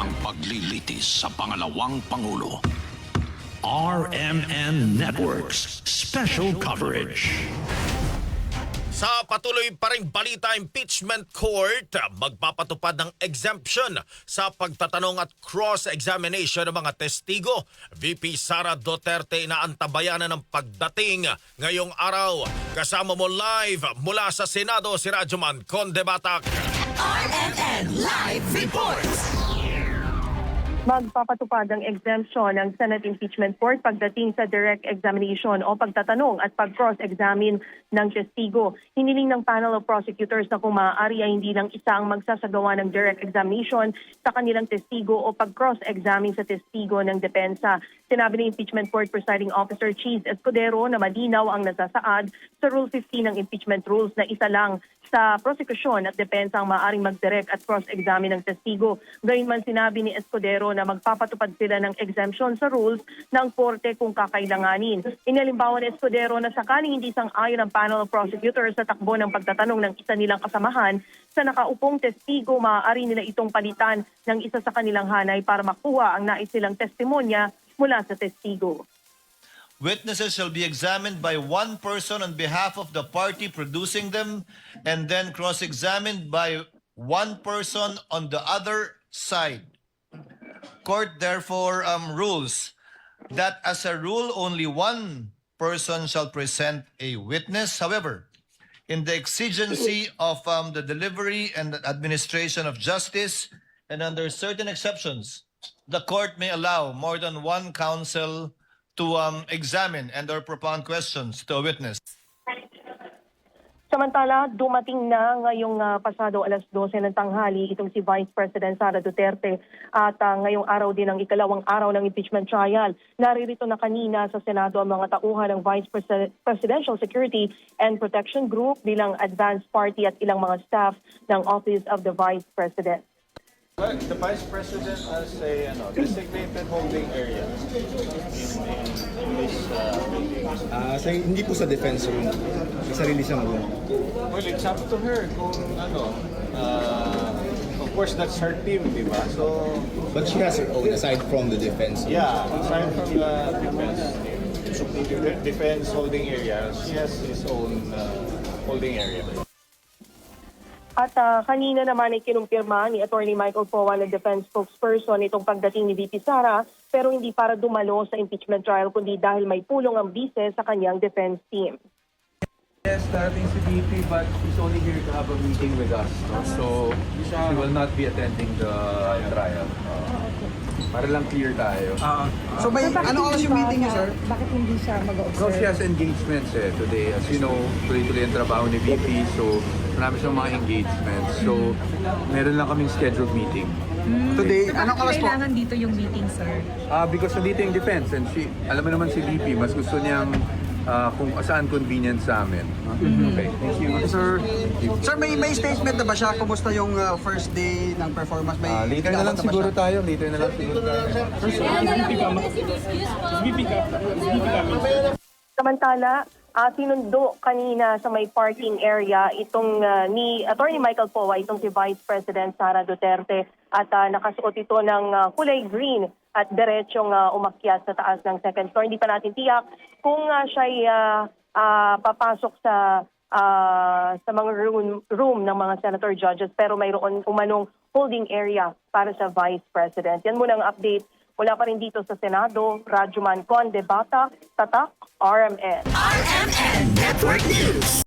na ang paglilitis sa pangalawang Pangulo. RMN Networks Special Coverage. Sa patuloy pa ring balita, impeachment court magpapatupad ng exemption sa pagtatanong at cross-examination ng mga testigo. VP Sara Duterte inaantabayan ng pagdating ngayong araw. Kasama mo live mula sa Senado si Radyoman Conde Batak. RMN Live Reports. Magpapatupad ang exemption ng Senate Impeachment Court pagdating sa direct examination o pagtatanong at pag-cross-examine ng testigo. Hiniling ng panel of prosecutors na kung maaari ay hindi lang isa ang magsasagawa ng direct examination sa kanilang testigo o pag-cross-examine sa testigo ng depensa. Sinabi ng Impeachment Court Presiding Officer Cheese Escudero na malinaw ang nasasaad sa Rule 15 ng impeachment rules na isa lang sa prosekusyon at depensa ang maaaring mag-direct at cross-examine ng testigo. Gayunman sinabi ni Escudero na magpapatupad sila ng exemption sa rules ng korte kung kakailanganin. Inalimbawa ni Escudero na sakaling hindi sang-ayon ang panel of prosecutors sa takbo ng pagtatanong ng isa nilang kasamahan sa nakaupong testigo, maaari nila itong palitan ng isa sa kanilang hanay para makuha ang nais nilang testimonya mula sa testigo. Witnesses shall be examined by one person on behalf of the party producing them and then cross-examined by one person on the other side. Court therefore rules that as a rule only one person shall present a witness. However, in the exigency of the delivery and administration of justice and under certain exceptions, the court may allow more than one counsel to examine and or propound questions to a witness. Samantala, dumating na ngayong pasado alas 12 ng tanghali itong si Vice President Sara Duterte at ngayong araw din ang ikalawang araw ng impeachment trial. Naririto na kanina sa Senado ang mga tauhan ng Vice Presidential Security and Protection Group bilang advance party at ilang mga staff ng Office of the Vice President. The Vice President has a designated holding area in this building. Hindi po sa defense room. May sarili siyang room. Well, it's up to her kung of course, that's her team, di ba? So, But she has her own aside from the defense room. yeah, aside from the defense holding area, she has his own holding area. At kanina naman ay kinumpirma ni Attorney Michael Powa na defense spokesperson itong pagdating ni VP Sara pero hindi para dumalo sa impeachment trial kundi dahil may pulong ang bise sa kanyang defense team. Yes, darating si VP but she's only here to have a meeting with us. No? So she will not be attending the trial. Para lang clear tayo. So may ano oras yung meeting niyo, sir? Bakit hindi siya So mag-observe? she has engagements today. As you know, tuloy-tuloy ang trabaho ni VP. So marami siyang mga engagements. So meron lang kaming scheduled meeting. Today, anong oras po? Kailangan dito yung meeting, sir? Because nandito yung defense and alam mo naman si VP, mas gusto niyang kung saan convenient sa amin. Okay, thank you. Sir, may statement na ba siya? Kumusta yung first day ng performance? Later na lang siguro tayo. Samantala, sinundo kanina sa may parking area itong ni Attorney Michael Powa, itong si Vice President Sara Duterte at nakasuot ito ng kulay green at diretsong umakyat sa taas ng second floor. Hindi pa natin tiyak kung siya'y papasok sa mga room ng mga senator judges pero mayroon umanong holding area para sa Vice President. Yan muna ang update. Wala pa rin dito sa Senado. Radyoman Conde Batak, Tatak, RMN. RMN Network News.